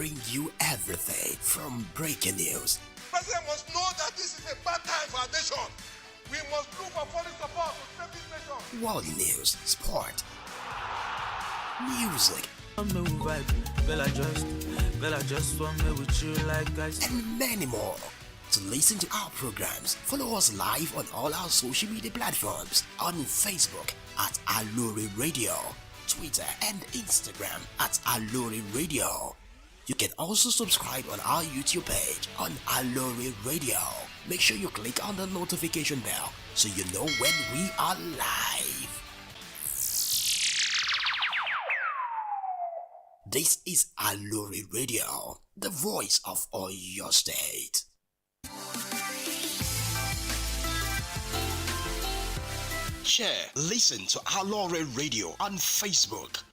bring you everything from breaking news. President must know that this is a bad time for our nation. We must look for foreign support to save this nation. World news, sport, music, and many more. To listen to our programs, follow us live on all our social media platforms on Facebook at Aloore Radio, Twitter and Instagram at Aloore Radio. You can also subscribe on our YouTube page on Aloore Radio. Make sure you click on the notification bell so you know when we are live. This is Aloore Radio, the voice of Oyo State. Share, listen to Aloore Radio on Facebook.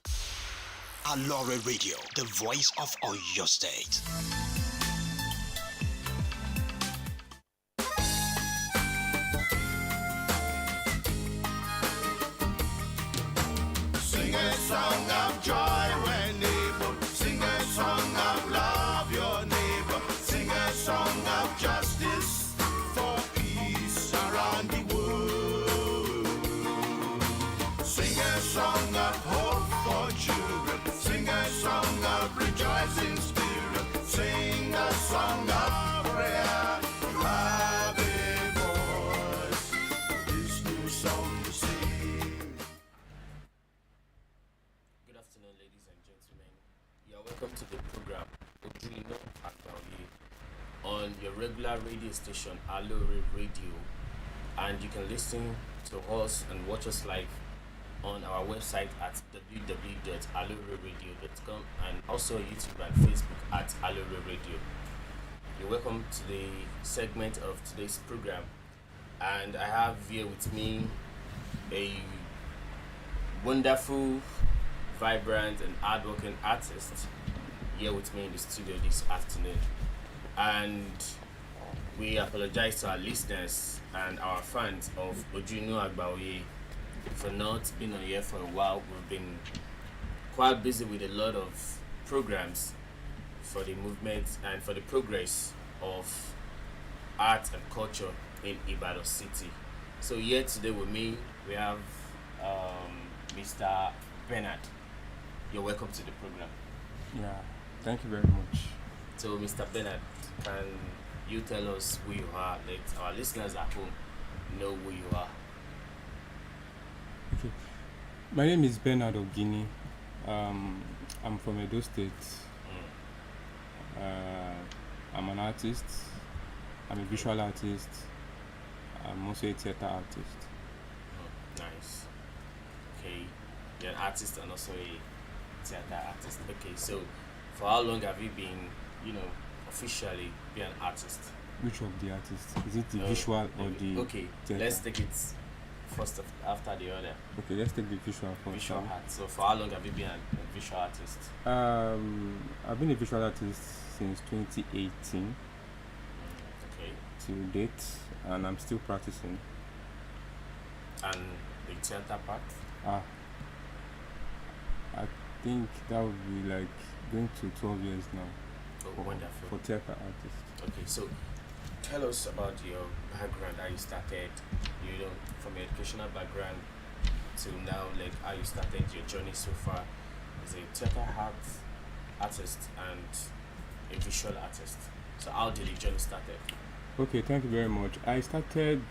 Aloore Radio, the voice of Oyo State. Sing a song of joy when neighbor. Sing a song of love your neighbor. Sing a song of justice for peace around the world. Sing a song of hope for children. Sing a song of rejoicing spirit. Sing a song of prayer. You have a voice. This new song to sing. Good afternoon, ladies and gentlemen. You are welcome to the program Oduduwa on your regular radio station Aloore Radio, and you can listen to us and watch us live on our website at www.aloreradio.com and also YouTube and Facebook at Aloore Radio. You're welcome to the segment of today's program, and I have here with me a wonderful, vibrant and hardworking artist here with me in the studio this afternoon. And we apologize to our listeners and our fans of Oduduwa for not being on here for a while. We've been quite busy with a lot of programs for the movement and for the progress of art and culture in Ibadan City. So here today with me we have Mr. Bernard. You're welcome to the program. Yeah, thank you very much. So Mr. Bernard, can you tell us who you are? Let our listeners at home know who you are. Okay, my name is Bernard of Guinea. I'm from Edo State. I'm an artist. I'm a visual artist. I'm also a theater artist. Nice. Okay, you're an artist and also a theater artist. Okay, so for how long have you been, officially be an artist? Which of the artists? Is it the visual or the Okay, theater? let's take it first after the other. Okay, let's take the visual first. Visual art. So for how long have you been a visual artist? I've been a visual artist since 2018 Okay. till date, and I'm still practicing. And the theater part? I think that would be like going to 12 years now. Oh, for, wonderful. for theater artists. Okay, so tell us about your background, how you started, from your educational background till now, like how you started your journey so far as a theater artist and a visual artist. So how did the journey started? Okay, thank you very much. I started.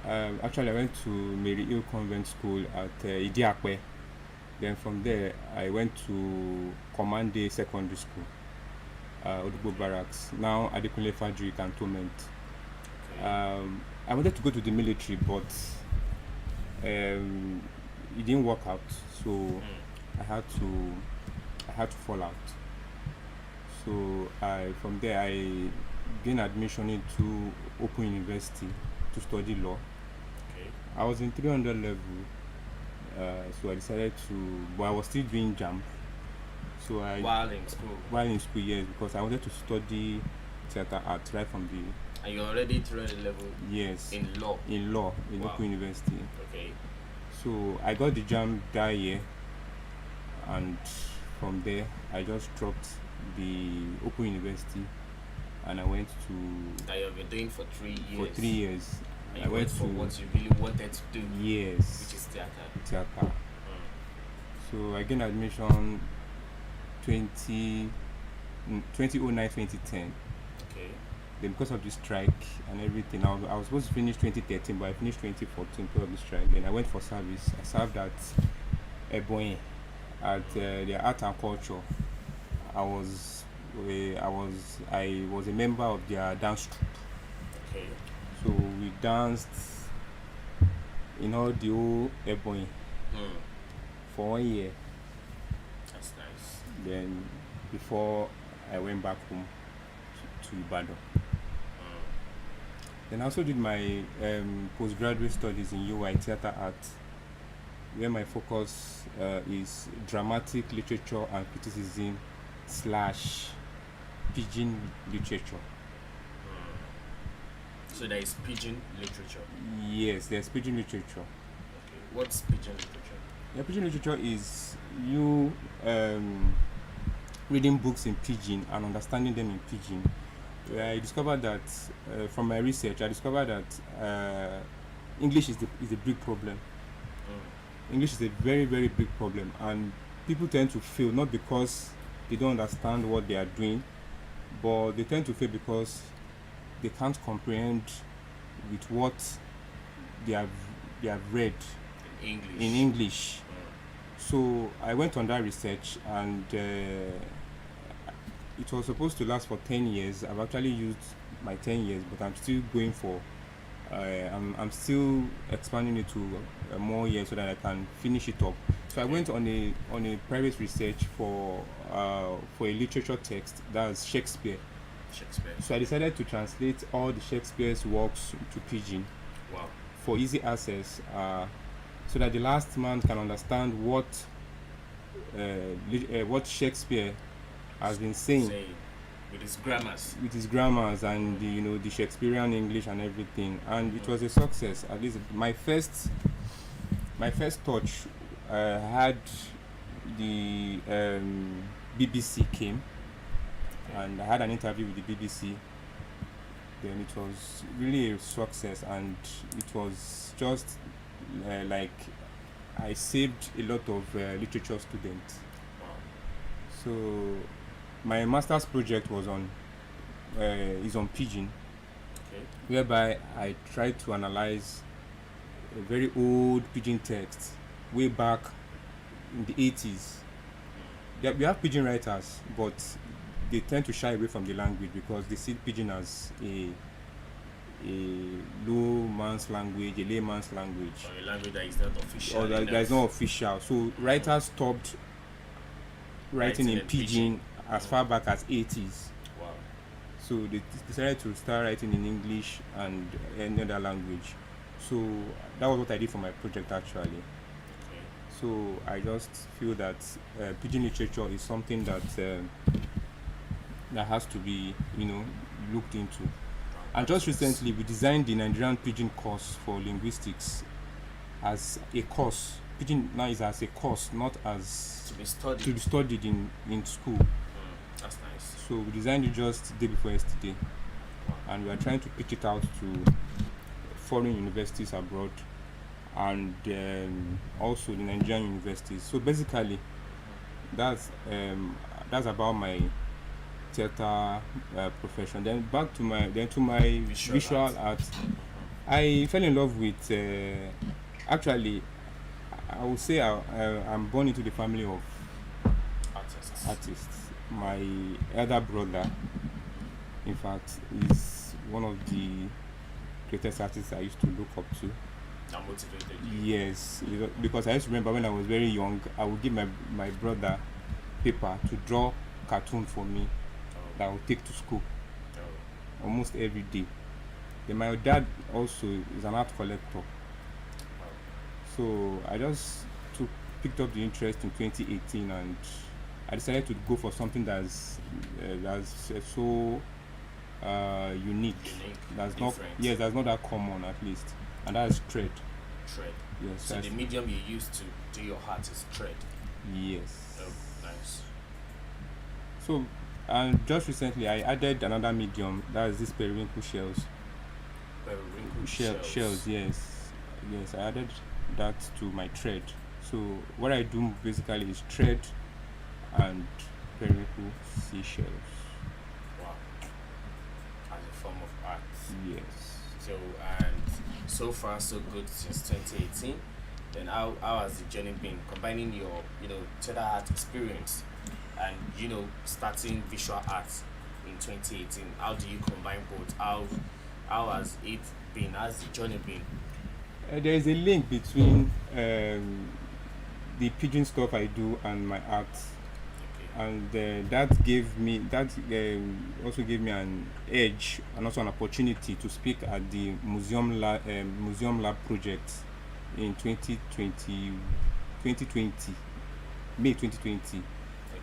Actually, I went to Mary Hill Convent School at Idiakwe. Then from there, I went to Command Day Secondary School, Oduduwa Barracks. Now Adekunle Fajri Cantonment. Okay. I wanted to go to the military, but it didn't work out. So I had to fall out. So from there I gained admission into Open University to study law. Okay. I was in 300 level, so I decided to, but I was still doing JAMB. So While in school? While in school, yes, because I wanted to study theater art right from the... And you're already 300 level? Yes. In law? In law, in Open University. Okay. So I got the JAMB that year, and from there, I just dropped the Open University, and I went to That you've been doing for 3 years. for 3 years. And I you went for to what you really wanted to do, yes, which is theater. theater. So I gained admission 2009 2010. Okay. Then because of the strike and everything, I was supposed to finish 2013, but I finished 2014 because of the strike. Then I went for service. I served at Ebonyi at the art and culture. I was a member of their dance troupe. Okay. So we danced in all the whole Ebonyi for 1 year. That's nice. Then before I went back home to Ibadan. Then I also did my postgraduate studies in UI Theatre Art, where my focus is dramatic literature and criticism / pidgin literature. So there is pidgin literature. Yes, there's pidgin literature. Okay. What's pidgin literature? Yeah, pidgin literature is you reading books in pidgin and understanding them in pidgin. I discovered that from my research, I discovered that English is a big problem. English is a very, very big problem, and people tend to fail not because they don't understand what they are doing, but they tend to fail because they can't comprehend with what they have read English. in English. So I went on that research, and it was supposed to last for 10 years. I've actually used my 10 years, but I'm still going for I'm still expanding it to more years so that I can finish it up. So I went on a private research for a literature text, that's Shakespeare. So I decided to translate all the Shakespeare's works to pidgin. Wow. For easy access, so that the last man can understand what Shakespeare has been saying with his grammars and the Shakespearean English and everything. And it was a success. At least my first touch had the BBC came, and I had an interview with the BBC. Then it was really a success, and it was just like I saved a lot of literature students. So my master's project was is on pidgin, whereby I tried to analyze a very old pidgin text way back in the 80s. We have pidgin writers, but they tend to shy away from the language because they see pidgin as a low man's language, a layman's language, or a language that is not official. Or that is not official. So writers stopped writing in pidgin as far back as 80s. Wow. So they decided to start writing in English and any other language. So that was what I did for my project actually. So I just feel that pidgin literature is something that has to be looked into. And just recently we designed the Nigerian pidgin course for linguistics as a course. Pidgin now is as a course, not as to be studied in school. That's nice. So we designed it just the day before yesterday, and we are trying to pitch it out to foreign universities abroad, and also the Nigerian universities. So basically, that's about my theater profession. Then back to my visual art. I fell in love with actually I would say I'm born into the family of artists. My elder brother, in fact, is one of the greatest artists I used to look up to. That motivated you? Yes, because I used to remember when I was very young, I would give my brother paper to draw cartoon for me that I would take to school almost every day. Then my dad also is an art collector. So I just picked up the interest in 2018, and I decided to go for something that's so unique. That's different. that's not that common at least, and that's thread. Yes. So the medium you use to do your art is thread. Yes. Oh, nice. So, and just recently I added another medium, that is this periwinkle shells. Periwinkle Shells, yes. Yes, I added that to my thread. So what I do basically is thread and periwinkle seashells. Wow. As a form of art. Yes. So and so far so good since 2018. Then how has the journey been? Combining your theater art experience and starting visual arts in 2018. How do you combine both? How has it been? How's the journey been? There is a link between the pigeon stuff I do and my art, Okay. and that also gave me an edge and also an opportunity to speak at the museum lab project in 2020 May 2020.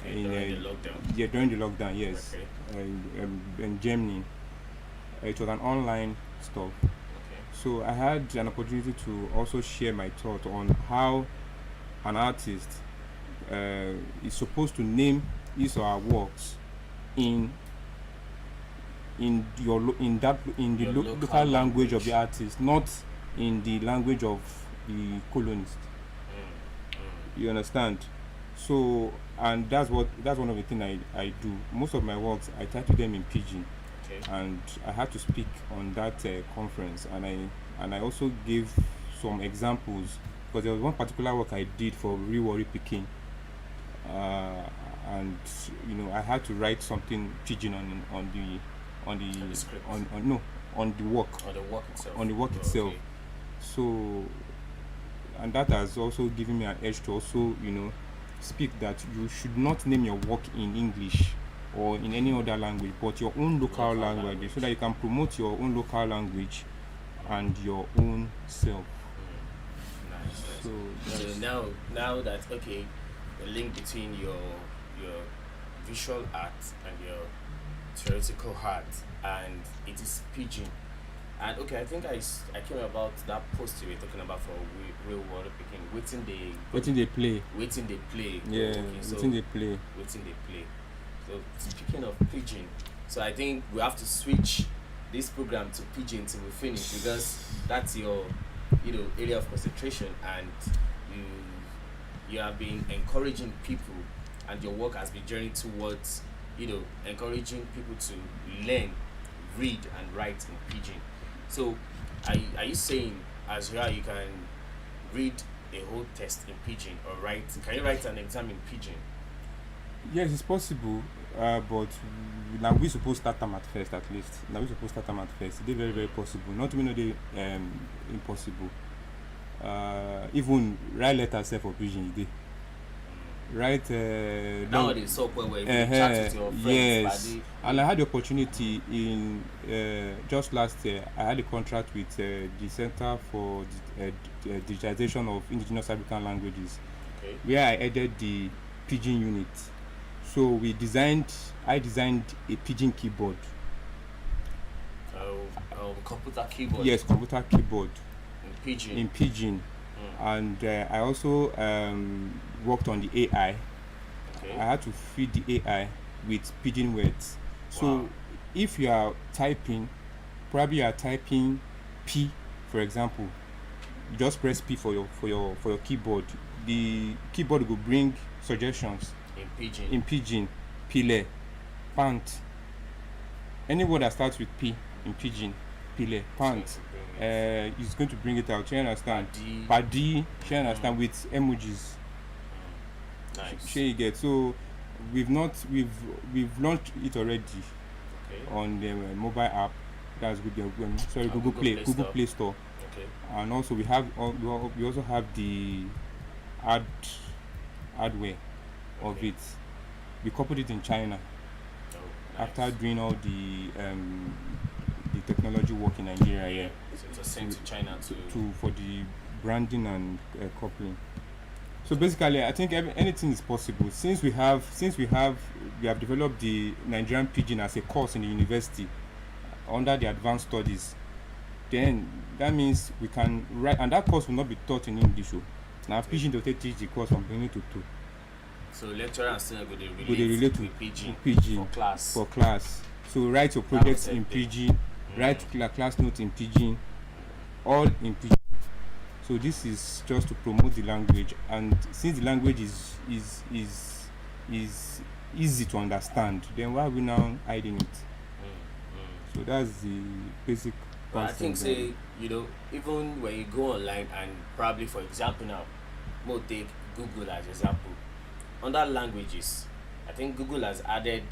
Okay. During the lockdown. Yeah, during the lockdown, yes. Okay. In Germany. It was an online stuff. Okay. So I had an opportunity to also share my thought on how an artist is supposed to name his or her works in the Your local language of the artist, not in the language of the colonist. You understand? So, and that's one of the things I do. Most of my works I title them in pidgin, Okay. and I had to speak on that conference, and I also gave some examples, because there was one particular work I did for Rewari Peking, and I had to write something pidgin on the script. on the work Or the work itself. on the work Oh, itself. okay. So, and that has also given me an edge to also speak that you should not name your work in English or in any other language, but your own local language, so that you can promote your own local language and your own self. Nice. So So now that okay, the link between your visual art and your theoretical art, and it is pidgin. And okay, I think I came about that post you were talking about for real world picking. Waiting they play. waiting they play. Yeah, Okay, so waiting they play. waiting they play. So speaking of pidgin, so I think we have to switch this program to pidgin till we finish, because that's your area of concentration, and you have been encouraging people, and your work has been journeying towards encouraging people to learn, read and write in pidgin. So are you saying as well you can read a whole text in pidgin, or can you write an exam in pidgin? Yes, it's possible, but now we supposed to start them at first, at least. Now we supposed to start them at first. It's very, very possible. Not even they impossible. Even write letter self for pidgin, they write. Nowadays, software where you chat with your friends. Yes, Buddy. and I had the opportunity in just last year. I had a contract with the Center for Digitization of Indigenous African Languages, Okay. where I added the pidgin unit. So I designed a pidgin keyboard. Computer keyboard. Yes, computer keyboard In pidgin. in pidgin, and I also worked on the AI. Okay. I had to feed the AI with pidgin words. So Wow. if you are typing, probably you are typing P, for example. You just press P for your keyboard. The keyboard will bring suggestions In pidgin. in pidgin, pile, pant. Any word that starts with P in pidgin, pile, pant, is going to bring it out. You understand? Padi. Padi, you understand, with emojis. Nice. Share you get. So we've launched it already Okay. on the mobile app. That's good. Google Play Store. Okay. And also we also have the hardware of Okay. it. We coupled it in China Oh, nice. after doing all the technology work in Nigeria here So it was sent to China to for the branding and coupling. So basically, I think anything is possible since we have developed the Nigerian pidgin as a course in the university under the advanced studies. Then that means we can write, and that course will not be taught in English. Now pidgin will teach the course from beginning to two. So lecturer and student go dey go dey relate with pidgin pidgin for class. So write your project in That was pidgin, write class note in pidgin, all in pidgin. So this is just to promote the language, and since the language is easy to understand, then why are we now hiding it? So that's the basic But I think concept say, even when you go online and probably for example now, we'll take Google as example. Under languages, I think Google has added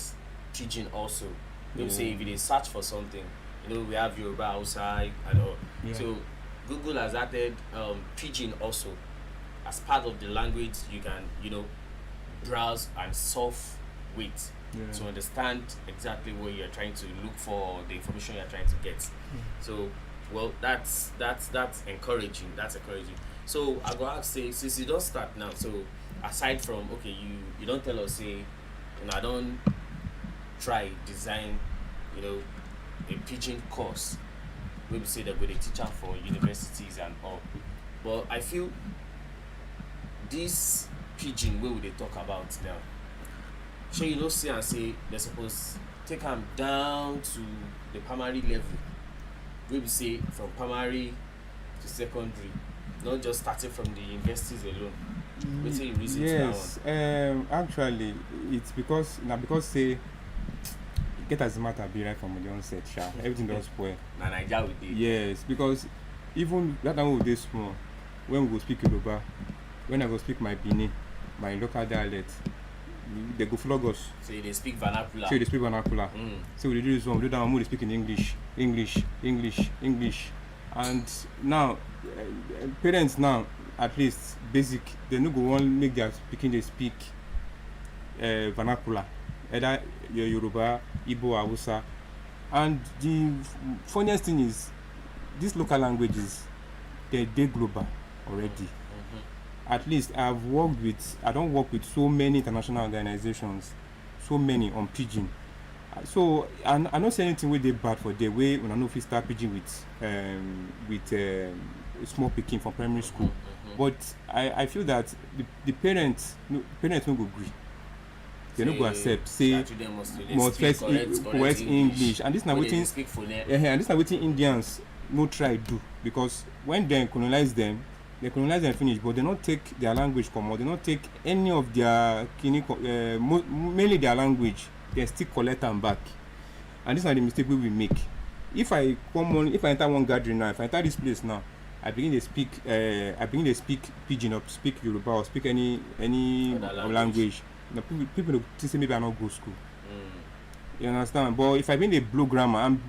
pidgin also. Maybe say if you dey search for something, we have Yoruba, Hausa and all. Yeah. So Google has added pidgin also as part of the language you can, browse and solve with to understand exactly what you're trying to look for, the information you're trying to get. So, well, that's encouraging. That's encouraging. So I go ask, say, since you don't start now, so aside from you don't tell us, say, I don't try design, a pidgin course. Maybe say that with a teacher for universities and all. But I feel this pidgin where they talk about now. Sure, see and say they're supposed to take them down to the primary level. Maybe say from primary to secondary, not just starting from the universities alone. What say you reason to that one? Actually, it's because say get as a matter be right from the onset, everything does spoil. Na Naija we dey. Yes, because even that time we were small, when we go speak Yoruba, when I go speak my Bini, my local dialect, they go flog us. So they speak vernacular. So they speak vernacular. So we do this one, we do that one, we speak in English, and now parents now at least basic, they no go want make their speaking they speak vernacular, either Yoruba, Igbo, Hausa. And the funniest thing is, these local languages, they're global already. At least I don't work with so many international organizations, so many on pidgin. So I don't say anything with they bad for the way when I know if we start pidgin with small picking from primary school. But I feel that the parents no go agree. They no go accept. Say must first correct English, and this now waiting. And this now waiting Indians no try do, because when they colonize them finish, but they not take their language come out. They not take any of their mainly their language. They still collect them back, and this is the mistake we will make. If I enter one gathering now, if I enter this place now, I begin to speak pidgin or speak Yoruba or speak any language. Now, people will say maybe I not go school. You understand? But if I been a blue grammar and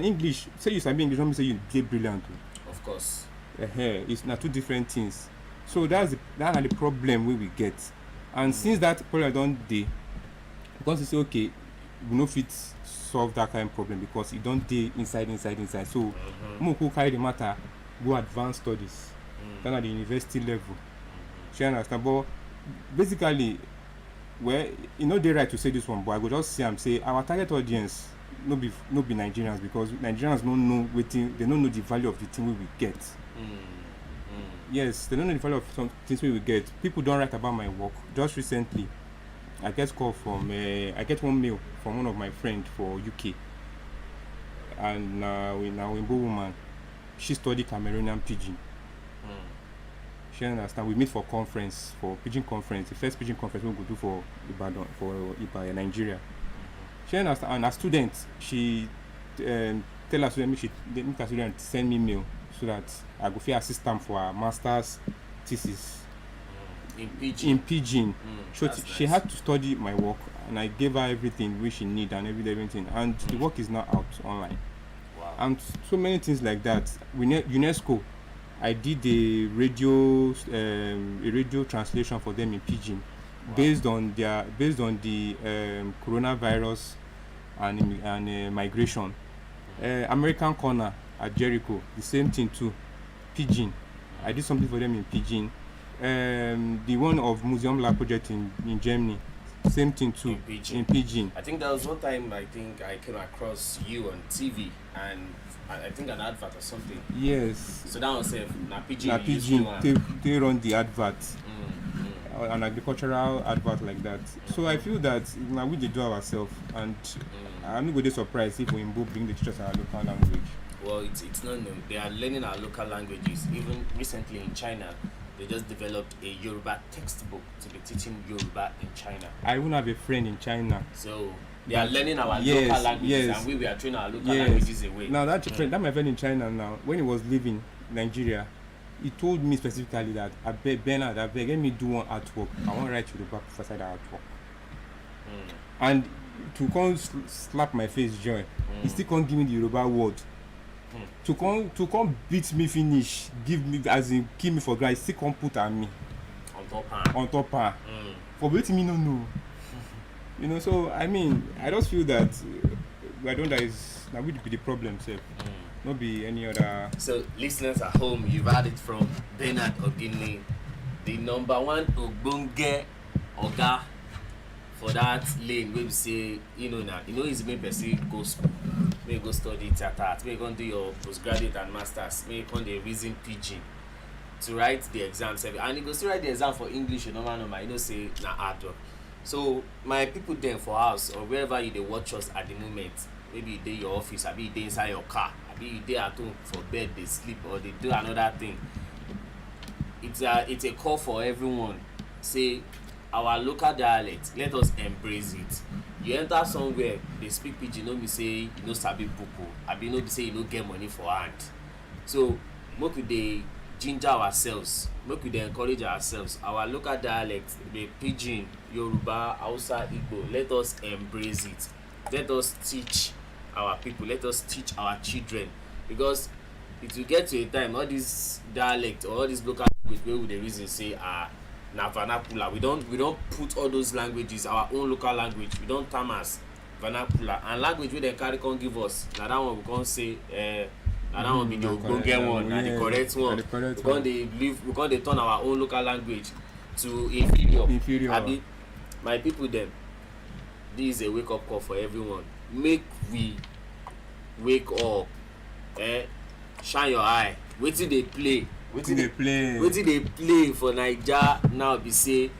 English, say you study English, don't mean say you get brilliant. Of course. It's not two different things. So that's the problem we get. And since that problem don't dey, because you say okay, we no fit solve that kind of problem because it don't dey inside. So who carry the matter, go advanced studies, then at the university level. You understand? But basically, they right to say this one, but I go just say our target audience no be Nigerians, because Nigerians don't know they don't know the value of the thing we will get. Yes, they don't know the value of some things we will get. People don't write about my work. Just recently, I get one mail from one of my friends for UK, and now Igbo woman, she studied Cameroonian pidgin. She understand. We meet for pidgin conference, the first pidgin conference we go do for Ibadan, for Nigeria. She understand, and as student, she tell her student send me mail so that I go fit assist them for her master's thesis in pidgin. So she had to study my work, and I gave her everything which she need and everything, and the work is now out online. Wow. And so many things like that. UNESCO, I did a radio translation for them in pidgin. Wow. based on the coronavirus and migration. American Corner at Jericho, the same thing too, pidgin. I did something for them in pidgin. The one of Museum Lab project in Germany, same thing too, in pidgin. I think there was one time I came across you on TV, and I think an advert or something. Yes. So that was na pidgin. Na pidgin. They run the advert. an agricultural advert like that. So I feel that now we dey do ourselves, and I'm not going to surprise if we bring the teachers our local language. Well, it's not new. They are learning our local languages. Even recently in China, they just developed a Yoruba textbook to be teaching Yoruba in China. I even have a friend in China. So they are learning our Yes, local languages, yes. and we are throwing our local Yes. languages away. Now that friend, that my friend in China now, when he was leaving Nigeria, he told me specifically that I beg Bernard, I beg, let me do one artwork. I want to write Yoruba professor that artwork. And to come slap my face joy, he still can't give me the Yoruba word. To come beat me finish, give me as in kill me for ground, he still can't put on me. On top her. For waiting me no. You know, so I mean, I just feel that I don't that is now would be the problem, sir. Not be any other. So listeners at home, you've heard it from Bernard Ogini, the number one Ogbonge Oga for that lane where we say, now, it's maybe person go school, maybe go study theater, maybe go do your postgraduate and masters, maybe go the reason pidgin to write the exam, and you go still write the exam for English, normal, say na hard work. So my people then for house or wherever you dey watch us at the moment, maybe you dey your office, abi you dey inside your car, abi you dey at home for bed dey sleep or dey do another thing. It's a call for everyone. Say our local dialect, let us embrace it. You enter somewhere, they speak pidgin, no be say you no sabi buku, abi no be say you no get money for hand. So make we dey ginger ourselves, make we dey encourage ourselves. Our local dialect, the pidgin, Yoruba, Hausa, Igbo, let us embrace it. Let us teach our people, let us teach our children, because it will get to a time all this dialect or all this local language wey we dey reason say na vernacular. We don't put all those languages, our own local language, we don't term as vernacular, and language wey dem carry come give us, na that one we come say na that one be the ogbonge one, na the correct one. We come dey turn our own local language to inferior. Abi my people dem, this is a wake up call for everyone. Make we wake up, shine your eye. Wetin dey play? Wetin dey play for Naija now be say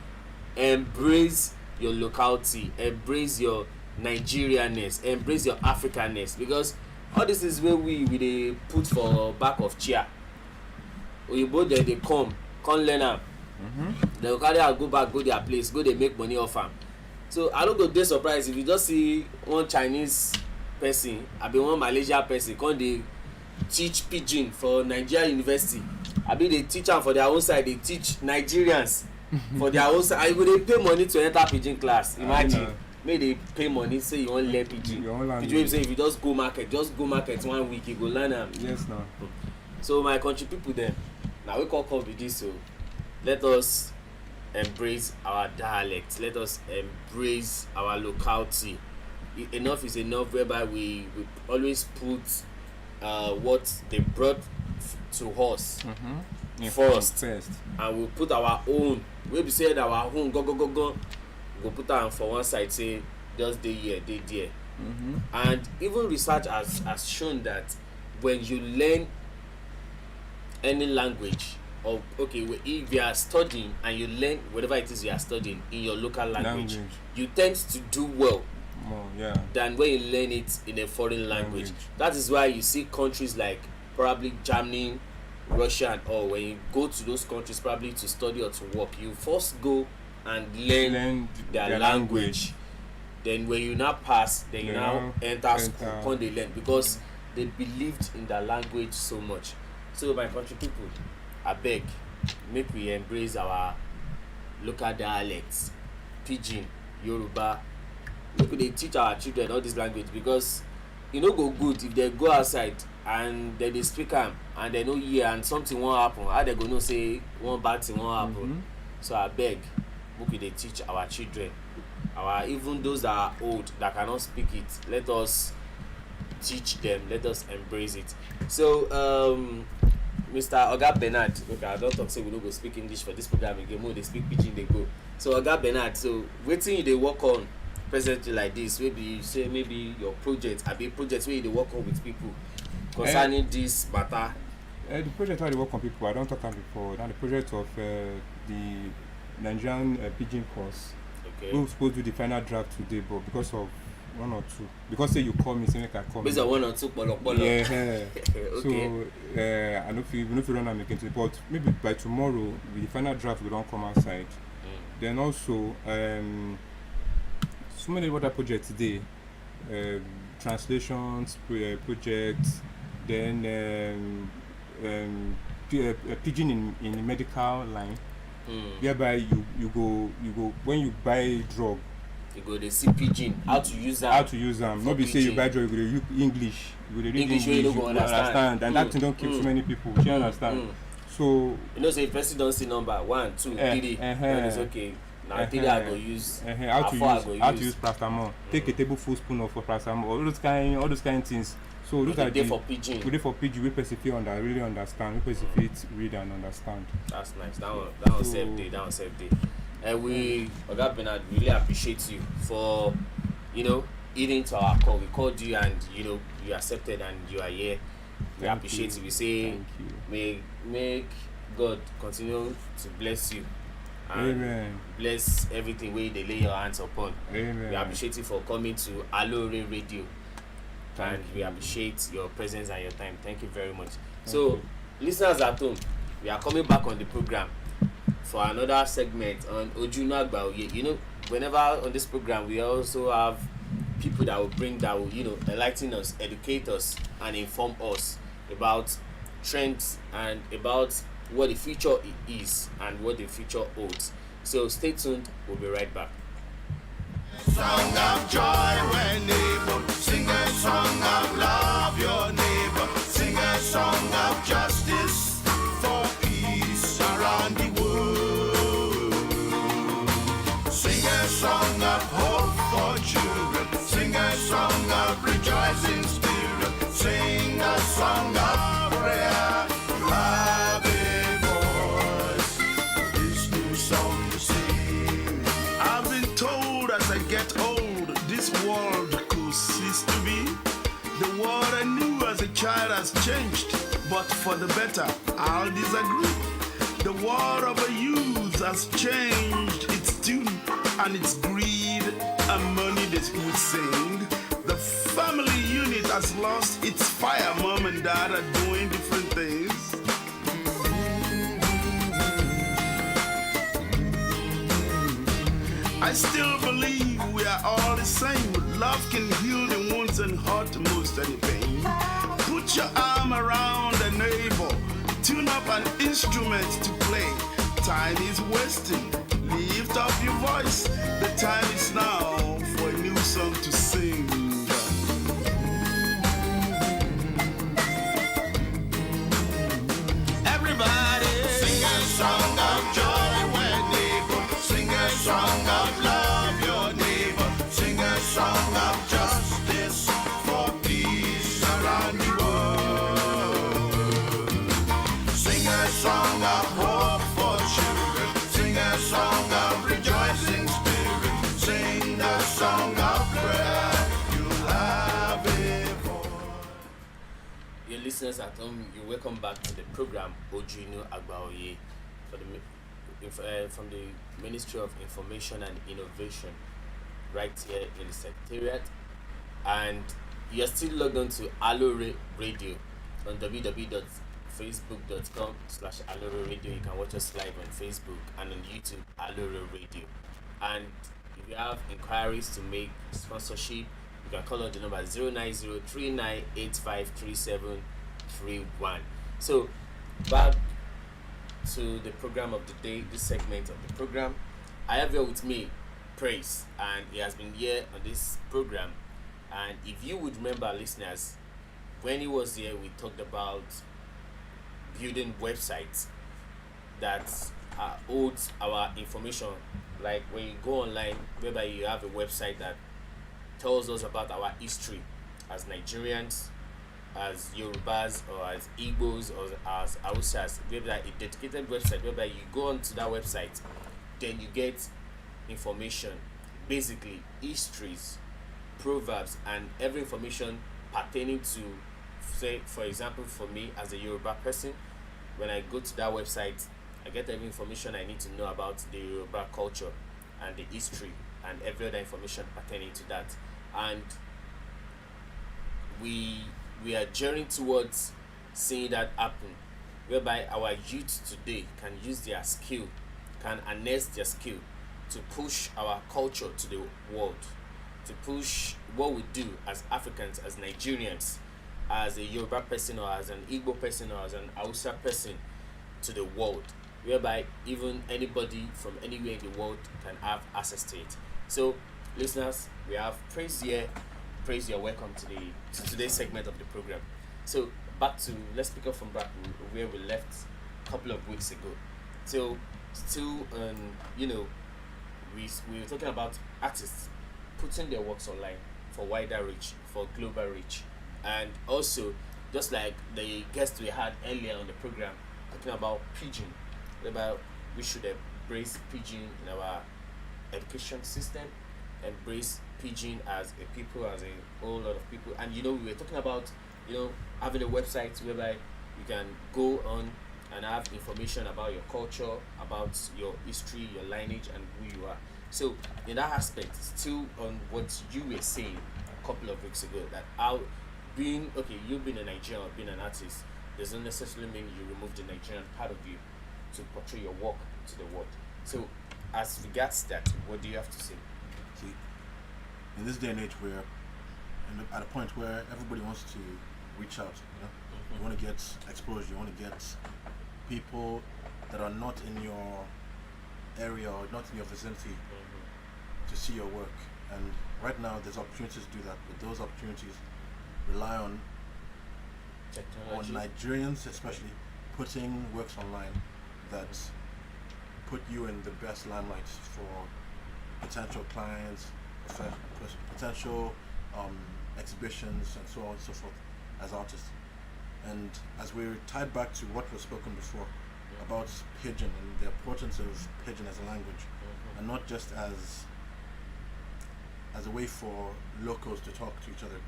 embrace your locality, embrace your Nigerianness, embrace your Africanness, because all this is where we dey put for back of chair. Oyinbo dem dey come learn am. Dem go carry am go back, go their place, go dey make money off am. So I no go dey surprised if you just see one Chinese person abi one Malaysian person come dey teach pidgin for Nigeria University, abi dey teach am for their own side, dey teach Nigerians for their own side, and you go dey pay money to enter pidgin class. Imagine make dey pay money say you wan learn pidgin. Pidgin wey be say if you just go market 1 week you go learn am. Yes, now. So my country people dem, na we call be this. So let us embrace our dialect, let us embrace our locality. Enough is enough, whereby we always put what they brought to us first, and we put our own, we be said our own go we put am for one side, say just dey here, dey there. And even research has shown that when you learn any language, or if you are studying and you learn whatever it is you are studying in your local language, you tend to do well than when you learn it in a foreign language. That is why you see countries like probably Germany, Russia, or when you go to those countries probably to study or to work, you first go and learn their language. Then when you now pass, then you now enter school, come they learn, because they believed in their language so much. So my country people, I beg, make we embrace our local dialects, pidgin, Yoruba. Make we dey teach our children all this language, because e no go good if they go outside and they speak am and they no hear and something won't happen. How they go know say one bad thing won't happen? So I beg, make we dey teach our children, even those that are old that cannot speak it, let us teach them, let us embrace it. So Mr. Oga Bernard, I don't talk say we no go speak English for this program again. More they speak pidgin they go. So Oga Bernard, so wetin you dey work on presently like this? Maybe you say maybe your project, abi projects where you dey work on with people concerning this matter. The project where I work on people, I don't talk about before. Now the project of the Nigerian pidgin course. Okay. We were supposed to do the final draft today, but because of one or two, because say you call me, say make I come. Based on one or two bolo. Yeah. Okay. So I don't feel we don't feel run am again today, but maybe by tomorrow with the final draft we don't come outside. Then also so many other projects today, translations projects, then pidgin in the medical line, whereby you go when you buy drug. You go dey see pidgin how to use them. Not be say you buy drug, you go dey use English. You go dey read English, wey you no you go go understand. and that thing don't kill so many people. You understand? So You know, say if person don't see number 1, 2, 3, then it's okay. Now 3 I go use. How to use paracetamol. Take a tablespoon of paracetamol. All those kind things. So those are the for pidgin. We dey for pidgin. We person fit really understand. We person fit read and understand. That's nice. That one save day. And we, Oga Bernard, really appreciate you for, heeding to our call. We called you and, you accepted and you are here. We appreciate you. We say, make God continue to bless you. And Amen. Bless everything where they lay your hands upon. Amen. We appreciate you for coming to Aloore Radio. And we appreciate your presence and your time. Thank you very much. So, listeners at home, we are coming back on the program for another segment on Oduduwa. Whenever on this program, we also have people that will enlighten us, educate us, and inform us about trends and about what the future is and what the future holds. So stay tuned. We'll be right back. Song of joy when neighbor, sing a song of love your neighbor, sing a song of justice for peace around the world. Sing a song of hope for children, sing a song of rejoicing spirit, sing a song of prayer. You have a voice, this new song to sing. I've been told as I get old, this world could cease to be. The world I knew as a child has changed, but for the better, I'll disagree. The world of a youth has changed its tune and its greed and money they would sing. The family unit has lost its fire. Mom and dad are doing different things. I still believe we are all the same. Love can heal the wounds and hurt most any pain. Put your arm around a neighbor. Tune up an instrument to play. Time is wasting. Lift up your voice. The time is now for a new song to sing. Everybody sing a song of joy when neighbor. Sing a song of love your neighbor. Sing a song of justice for peace around the world. Sing a song of hope for children. Sing a song of rejoicing spirit. Sing a song of prayer. You'll have a voice. Your listeners at home, you're welcome back to the program Oduduwa from the Ministry of Information and Innovation right here in the Secretariat. And you're still logged on to Aloore Radio on www.facebook.com/Aloore Radio. You can watch us live on Facebook and on YouTube, Aloore Radio. And if you have inquiries to make sponsorship, you can call on the number 09039853731. So back to the program of the day, this segment of the program. I have here with me Praise, and he has been here on this program. And if you would remember, listeners, when he was here, we talked about building websites that holds our information. Like when you go online, whereby you have a website that tells us about our history as Nigerians, as Yorubas, or as Igbos, or as Hausas, whereby a dedicated website whereby you go onto that website, then you get information, basically histories, proverbs, and every information pertaining to, say, for example, for me as a Yoruba person, when I go to that website, I get every information I need to know about the Yoruba culture and the history and every other information pertaining to that. And we are journeying towards seeing that happen, whereby our youth today can use their skill, can harness their skill to push our culture to the world, to push what we do as Africans, as Nigerians, as a Yoruba person or as an Igbo person or as an Hausa person to the world, whereby even anybody from anywhere in the world can have access to it. So, listeners, we have Praise here. Praise, you're welcome to today's segment of the program. So let's pick up from back where we left a couple of weeks ago. So still we were talking about artists putting their works online for wider reach, for global reach, and also just like the guest we had earlier on the program talking about pidgin, about we should embrace pidgin in our education system, embrace pidgin as a people, as a whole lot of people. And we were talking about having a website whereby you can go on and have information about your culture, about your history, your lineage, and who you are. So in that aspect, still on what you were saying a couple of weeks ago, that how you being a Nigerian or being an artist doesn't necessarily mean you remove the Nigerian part of you to portray your work to the world. So as regards that, what do you have to say? See, in this day and age, we're at a point where everybody wants to reach out. You want to get exposure. You want to get people that are not in your area or not in your vicinity to see your work. And right now, there's opportunities to do that, but those opportunities rely on Nigerians, especially, putting works online that put you in the best limelight for potential clients, potential exhibitions, and so on and so forth as artists. And as we're tied back to what was spoken before about pidgin and the importance of pidgin as a language, and not just as a way for locals to talk to each other.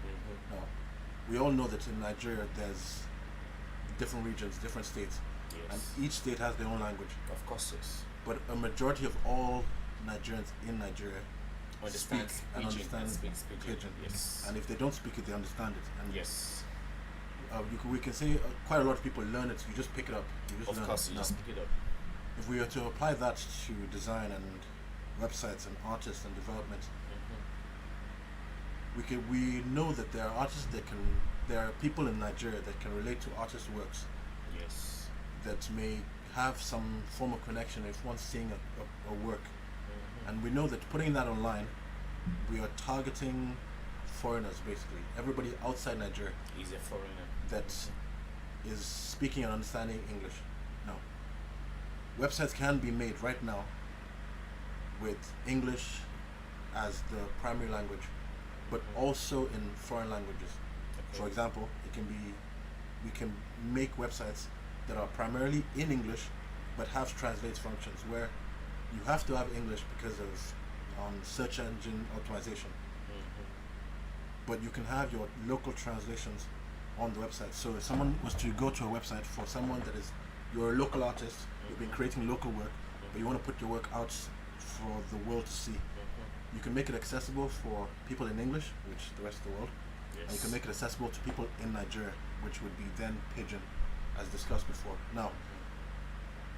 We all know that in Nigeria there's different regions, different states, and each state has their own language. Of course, yes. But a majority of all Nigerians in Nigeria Understand pidgin. Yes. And if they don't speak it, they understand it. And yes. We can say quite a lot of people learn it. You just pick it up. Of course, you just pick it up. If we were to apply that to design and websites and artists and development, we know that there are people in Nigeria that can relate to artists' works. Yes. That may have some form of connection if one's seeing a work. And we know that putting that online, we are targeting foreigners, basically. Everybody outside Nigeria is a foreigner that is speaking and understanding English. Now, websites can be made right now with English as the primary language, but also in foreign languages. Okay. For example, we can make websites that are primarily in English, but have translate functions where you have to have English because of search engine optimization. But you can have your local translations on the website. So if someone was to go to a website for someone that is, you're a local artist, you've been creating local work, but you want to put your work out for the world to see, you can make it accessible for people in English, which the rest of the world, and you can make it accessible to people in Nigeria, which would be then pidgin, as discussed before. Now,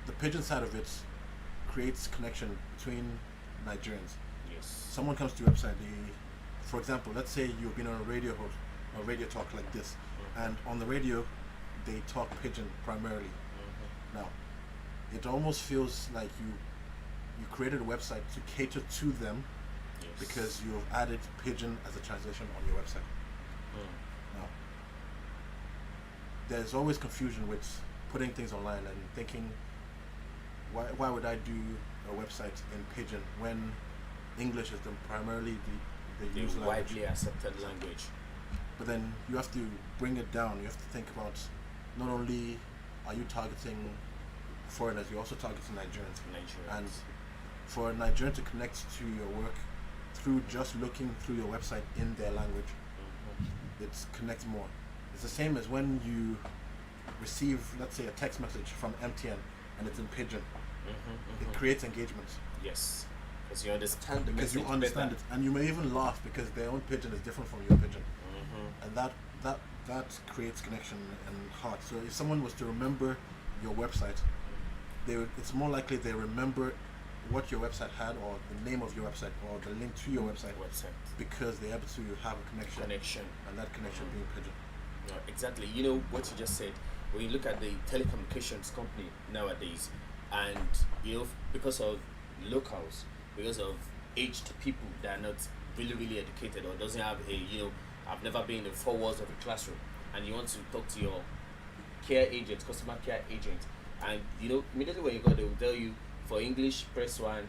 the pidgin side of it creates connection between Nigerians. Someone comes to your website, for example, let's say you've been on a radio talk like this, and on the radio they talk pidgin primarily. Now, it almost feels like you created a website to cater to them, because you have added pidgin as a translation on your website. Now, there's always confusion with putting things online and thinking, why would I do a website in pidgin when English is primarily the used language, widely accepted language? But then you have to bring it down. You have to think about, not only are you targeting foreigners, you're also targeting Nigerians. And for a Nigerian to connect to your work through just looking through your website in their language, it connects more. It's the same as when you receive, let's say, a text message from MTN and it's in pidgin, it creates engagement Yes, because you understand the because you message understand better. it, and you may even laugh because their own pidgin is different from your pidgin, and that creates connection and heart. So if someone was to remember your website, it's more likely they remember what your website had, or the name of your website, or the link to your website, because they're able to have a connection, and that connection being pidgin. Exactly. You know what you just said. When you look at the telecommunications company nowadays, and because of locals, because of aged people that are not really educated, or doesn't have I've never been in the four walls of a classroom, and you want to talk to your customer care agent, and immediately when you go, they will tell you, for English press 1,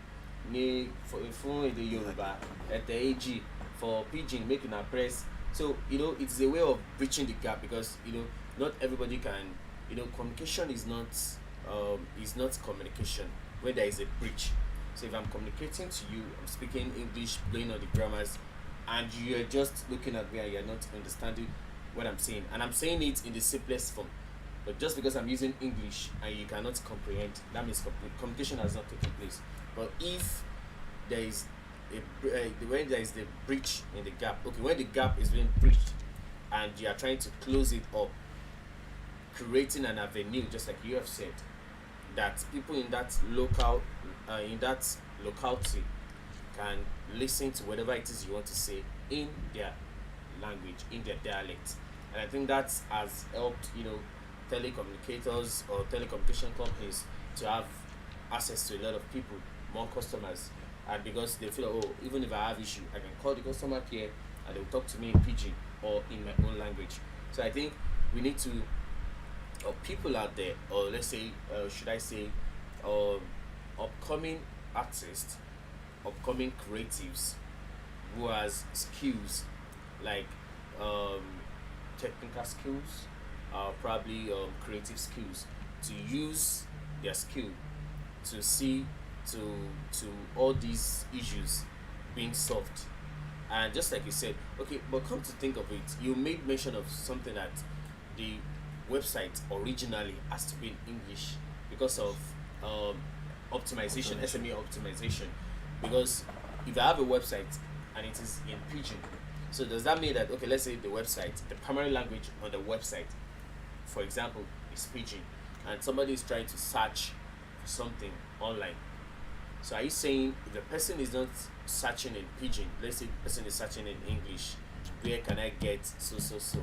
for phone the Yoruba at the AG, for pidgin make una press. So it's a way of bridging the gap, because not everybody can. Communication is not communication when there is a breach. So if I'm communicating to you, I'm speaking English, blowing on the grammars, and you're just looking at me and you're not understanding what I'm saying, and I'm saying it in the simplest form, but just because I'm using English and you cannot comprehend, that means communication has not taken place. But if there is when there is the breach in the gap, when the gap is being breached and you are trying to close it up, creating an avenue, just like you have said, that people in that locality can listen to whatever it is you want to say in their language, in their dialect. And I think that has helped telecommunicators or telecommunication companies to have access to a lot of people, more customers, and because they feel, even if I have issue, I can call the customer care and they will talk to me in pidgin or in my own language. So I think we need to, or people out there, or let's say, should I say, upcoming artists, upcoming creatives who has skills like technical skills, probably creative skills, to use their skill to see to all these issues being solved. And just like you said, but come to think of it, you made mention of something, that the website originally has to be in English because of optimization, SME optimization. Because if I have a website and it is in pidgin, so does that mean that, let's say the website, the primary language on the website, for example, is pidgin, and somebody is trying to search for something online. So are you saying if the person is not searching in pidgin, let's say the person is searching in English, where can I get so?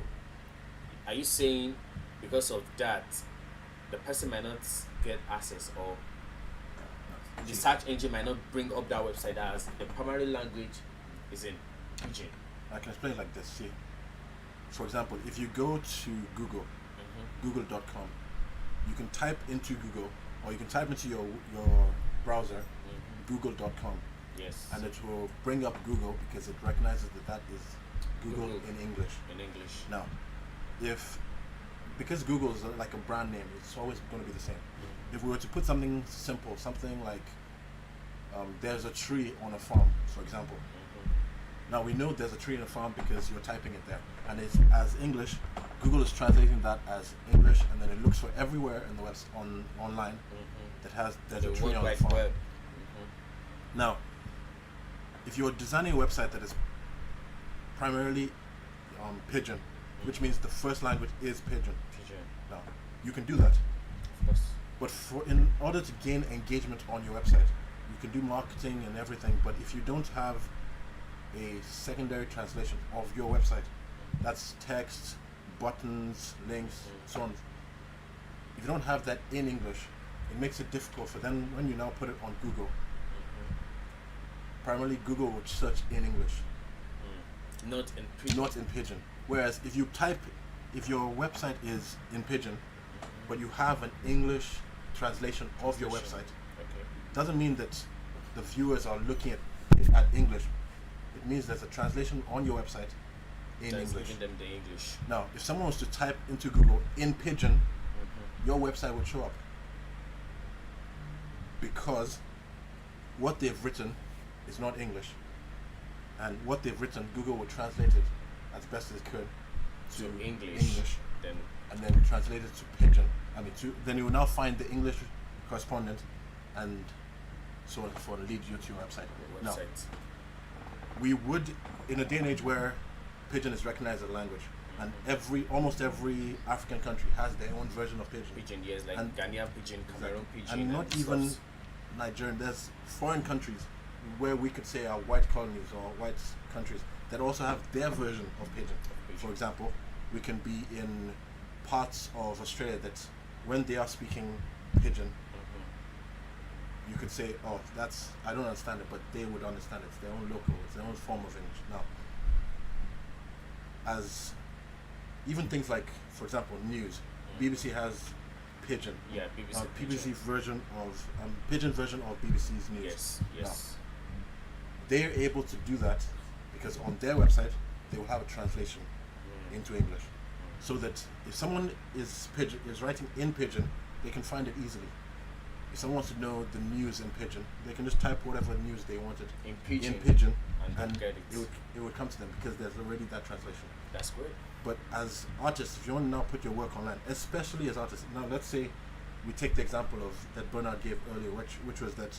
Are you saying because of that, the person might not get access, or the search engine might not bring up that website as the primary language is in pidgin? I can explain it like this. See, for example, if you go to Google, google.com, you can type into Google, or you can type into your browser, google.com. Yes. And it will bring up Google because it recognizes that is Google in English. Now, because Google is like a brand name, it's always going to be the same. If we were to put something simple, something like there's a tree on a farm, for example. Now we know there's a tree in a farm because you're typing it there, and it's as English. Google is translating that as English, and then it looks for everywhere in the web online that there's a tree on the farm. Now, if you're designing a website that is primarily pidgin, which means the first language is pidgin. Now, you can do that. Of course. But in order to gain engagement on your website, you can do marketing and everything, but if you don't have a secondary translation of your website, that's text, buttons, links, so on. If you don't have that in English, it makes it difficult for them when you now put it on Google. Primarily, Google would search in English, not in pidgin. Not in pidgin. Whereas if your website is in pidgin, but you have an English translation of your website, doesn't mean that the viewers are looking at it at English. It means there's a translation on your website in English. Giving them the English. Now, if someone was to type into Google in pidgin, your website would show up, because what they've written is not English, and what they've written, Google will translate it as best as it could to English, and then translate it to pidgin. Then you will now find the English correspondent, and so on and so forth, lead you to your website. Now, we would, in a day and age where Pidgin is recognized as a language, and almost every African country has their own version of Pidgin. Pidgin, yes, like Ghanaian Pidgin, Cameroon Pidgin, and not even Nigerian. There's foreign countries where we could say are white colonies or white countries that also have their version of Pidgin. For example, we can be in parts of Australia that when they are speaking Pidgin, you could say, oh, I don't understand it, but they would understand it. It's their own local, it's their own form of English. Now, as even things like, for example, news, BBC has Pidgin. Yeah, BBC. BBC version of Pidgin version of BBC's news. Yes, yes. Now, they're able to do that because on their website they will have a translation into English, so that if someone is writing in Pidgin, they can find it easily. If someone wants to know the news in Pidgin, they can just type whatever news they wanted in Pidgin, and it would come to them because there's already that translation. That's great. But as artists, if you want to now put your work online, especially as artists, now let's say we take the example of that Bernard gave earlier, which was that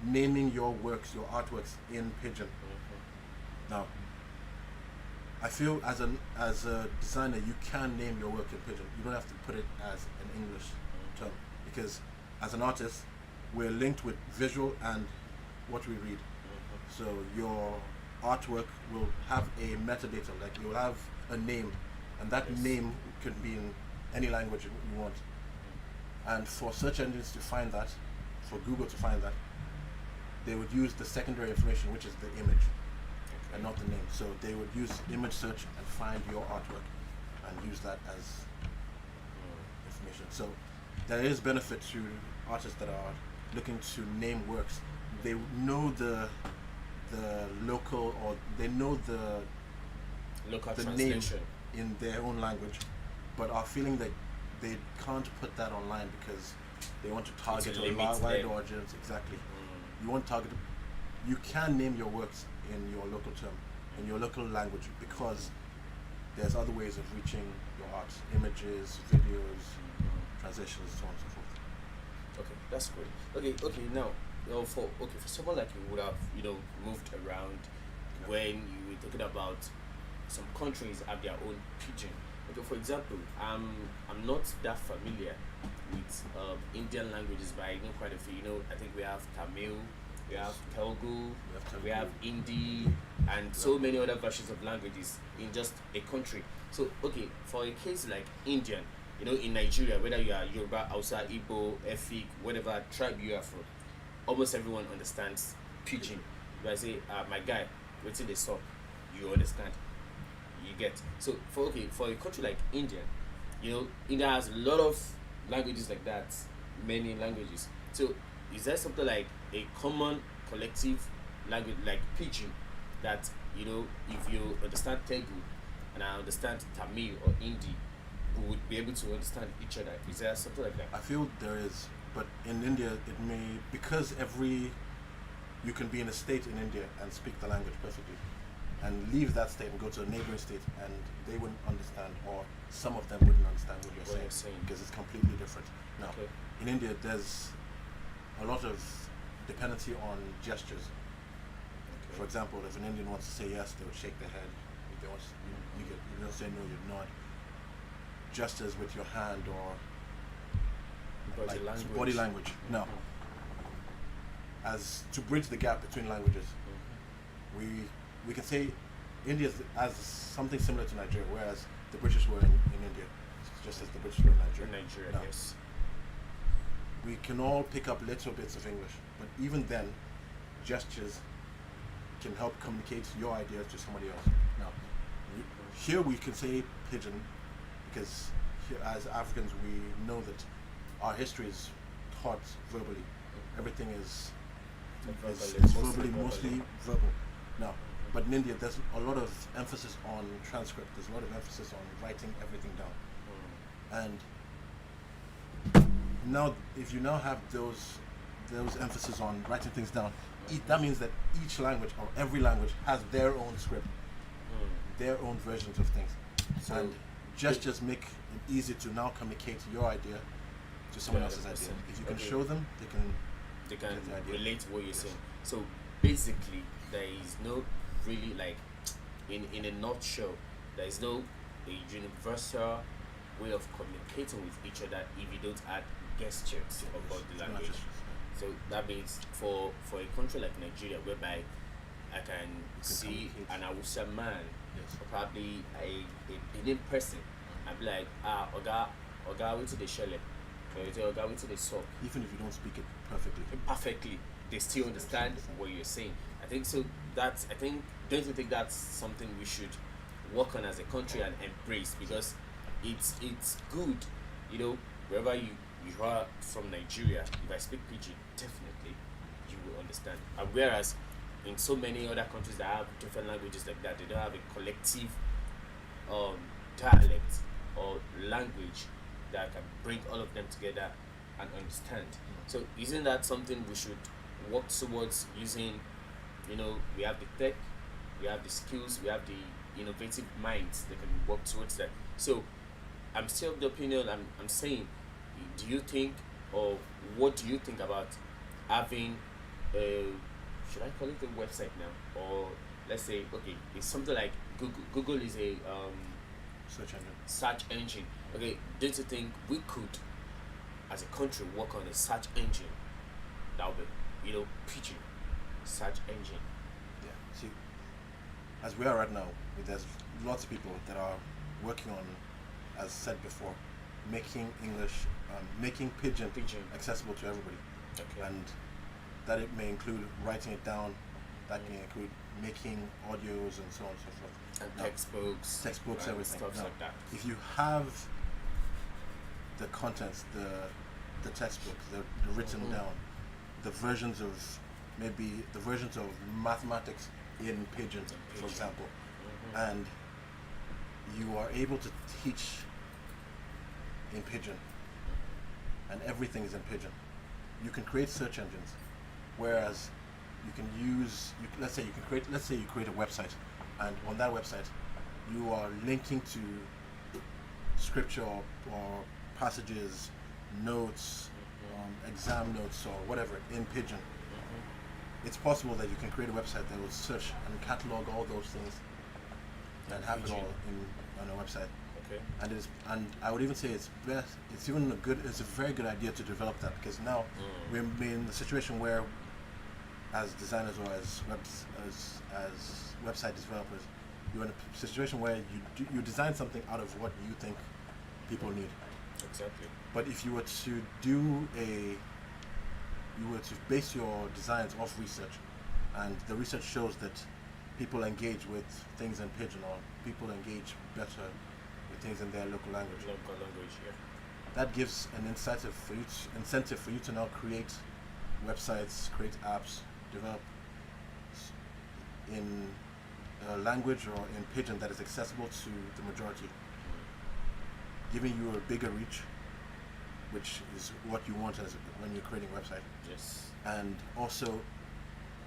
naming your works, your artworks in Pidgin. Now, I feel as a designer, you can name your work in Pidgin. You don't have to put it as an English term, because as an artist, we're linked with visual and what we read. So your artwork will have a metadata, like you will have a name, and that name could be in any language you want. And for search engines to find that, for Google to find that, they would use the secondary information, which is the image, and not the name. So they would use image search and find your artwork and use that as information. So there is benefit to artists that are looking to name works. They know the local, or they know the name in their own language, but are feeling that they can't put that online because they want to target a wide audience. Exactly. You want to target. You can name your works in your local term, in your local language, because there's other ways of reaching your art: images, videos, translations, so on and so forth. Okay, that's great. Okay, now, for someone like you would have, moved around when you were talking about some countries have their own Pidgin. Okay, for example, I'm not that familiar with Indian languages, but I know quite a few. I think we have Tamil, we have Telugu, we have Hindi, and so many other versions of languages in just a country. So, okay, for a case like Indian, in Nigeria, whether you are Yoruba, Hausa, Igbo, Efik, whatever tribe you are from, almost everyone understands Pidgin. If I say, my guy, what's in the song, you understand. You get. So for a country like India, India has a lot of languages like that, many languages. So is there something like a common collective language like Pidgin that if you understand Telugu and I understand Tamil or Hindi, we would be able to understand each other? Is there something like that? I feel there is, but in India it may, because you can be in a state in India and speak the language perfectly, and leave that state and go to a neighboring state, and they wouldn't understand, or some of them wouldn't understand what you're saying, because it's completely different. Now, in India, there's a lot of dependency on gestures. For example, if an Indian wants to say yes, they would shake their head. If they want you don't say no, you nod. Gestures with your hand or body language. Now, as to bridge the gap between languages, we can say India has something similar to Nigeria, whereas the British were in India, just as the British were in Nigeria. Now, yes. We can all pick up little bits of English, but even then, gestures can help communicate your ideas to somebody else. Now, here we can say Pidgin, because here, as Africans, we know that our history is taught verbally. Everything is mostly verbal. Now, but in India, there's a lot of emphasis on transcript. There's a lot of emphasis on writing everything down. And now, if you now have those emphasis on writing things down, that means that each language, or every language, has their own script, their own versions of things. So, and gestures make it easy to now communicate your idea to someone else's idea. 100%. If you can Okay. show them, they can. They can Get the idea. relate to what you're Yes. saying. So basically, there is no really like, in a nutshell, there is no a universal way of communicating with each other if you don't add gestures about the It's not language. just- So that means for a country like Nigeria, whereby I can see communicate. an Hausa man Yes. or probably a Benin person, and be like, Oga, wait till they shell it, or you tell Oga, wait till they suck. Even if you don't speak it perfectly. Perfectly, they still understand what you're saying. I think so. Don't you think that's something we should work on as a country and embrace, because it's good, wherever you are from Nigeria. If I speak Pidgin, definitely you will understand. And whereas in so many other countries that have different languages like that, they don't have a collective dialect or language that can bring all of them together and understand. So isn't that something we should work towards using? We have the tech, we have the skills, we have the innovative minds that can work towards that. So I'm still of the opinion, I'm saying, do you think, or what do you think about having should I call it a website now, or let's say, okay, it's something like Google is a Search engine. search engine. Okay, don't you think we could, as a country, work on a search engine that would be, Pidgin search engine? Yeah. See, as we are right now, there's lots of people that are working on, as said before, making English, making Pidgin Pidgin. accessible to everybody, Okay. and that it may include writing it down, that may include making audios and so on and so forth. And Now, textbooks, textbooks, and everything. stuff Now, like that. if you have the contents, the textbooks, the written Mhm. down, the versions of mathematics in Pidgin, for Pidgin. example, Mhm. and you are able to teach in Pidgin, and everything is in Pidgin, you can create search engines, whereas you can use, let's say you create a website, and on that website you are linking to scripture or passages, notes, exam notes or whatever in Pidgin. It's possible that you can create a website that will search and catalog all those things and have it all on a website. Okay. And I would even say it's a very good idea to develop that, because now we're in the situation where, as designers or as website developers, you're in a situation where you design something out of what you think people need. Exactly. But if you were to base your designs off research, and the research shows that people engage with things in Pidgin, or people engage better with things in their local language, Local language, yeah. that gives an incentive for you to now create websites, create apps, develop in a language or in Pidgin that is accessible to the majority, giving you a bigger reach, which is what you want when you're creating a website, Yes. and also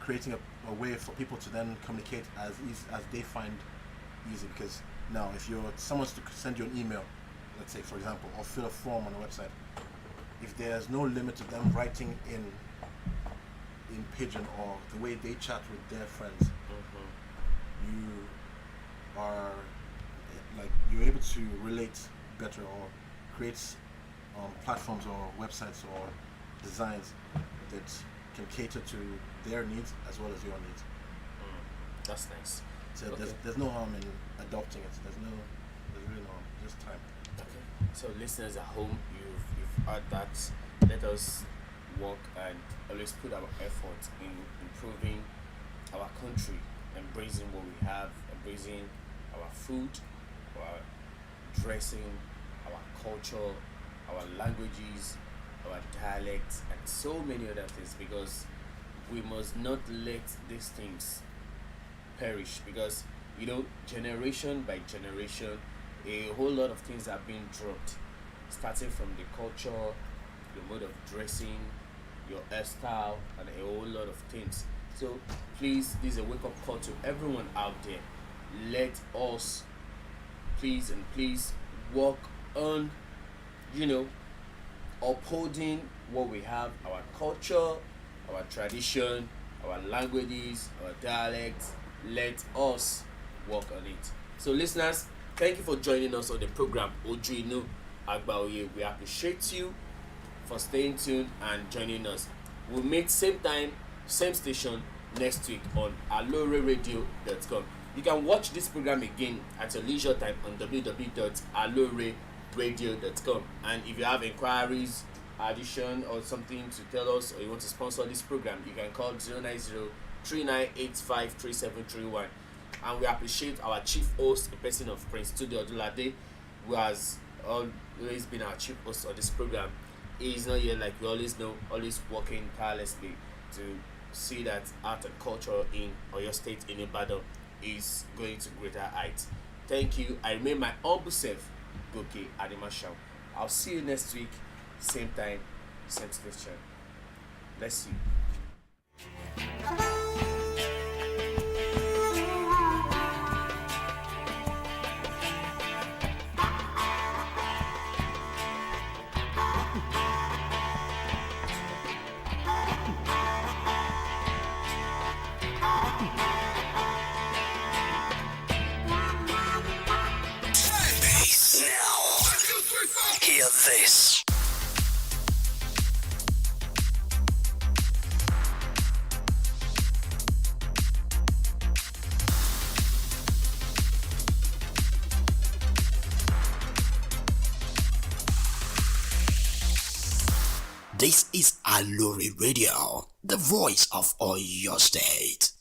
creating a way for people to then communicate as easy as they find easy. Because now, if someone's to send you an email, let's say for example, or fill a form on a website, if there's no limit to them writing in Pidgin or the way they chat with their friends, you're able to relate better or create platforms or websites or designs that can cater to their needs as well as your needs. That's nice. So Okay. there's no harm in adopting it. There's really no harm. Just time. Okay. So listeners at home, you've heard that. Let us work and always put our effort in improving our country, embracing what we have, embracing our food, our dressing, our culture, our languages, our dialects, and so many other things, because we must not let these things perish, because generation by generation a whole lot of things are being dropped, starting from the culture, the mode of dressing, your hairstyle, and a whole lot of things. So please, this is a wake-up call to everyone out there. Let us please work on upholding what we have, our culture, our tradition, our languages, our dialects. Let us work on it. So listeners, thank you for joining us on the program Oduduwa Agbaoye. We appreciate you for staying tuned and joining us. We'll meet same time, same station next week on AlooreRadio.com. You can watch this program again at your leisure time on www.alooreradio.com. And if you have inquiries, addition, or something to tell us, or you want to sponsor this program, you can call 090-3985-3731. And we appreciate our chief host, the person of Prince Studio Odulade, who has always been our chief host of this program. He is not here, like we always know, always working tirelessly to see that art and culture in Oyo State, in Ibadan, is going to greater heights. Thank you. I remain my humble self, Goke Adimashau. I'll see you next week, same time, same station. Bless you. Hear this. This is Aloore Radio, the voice of Oyo State.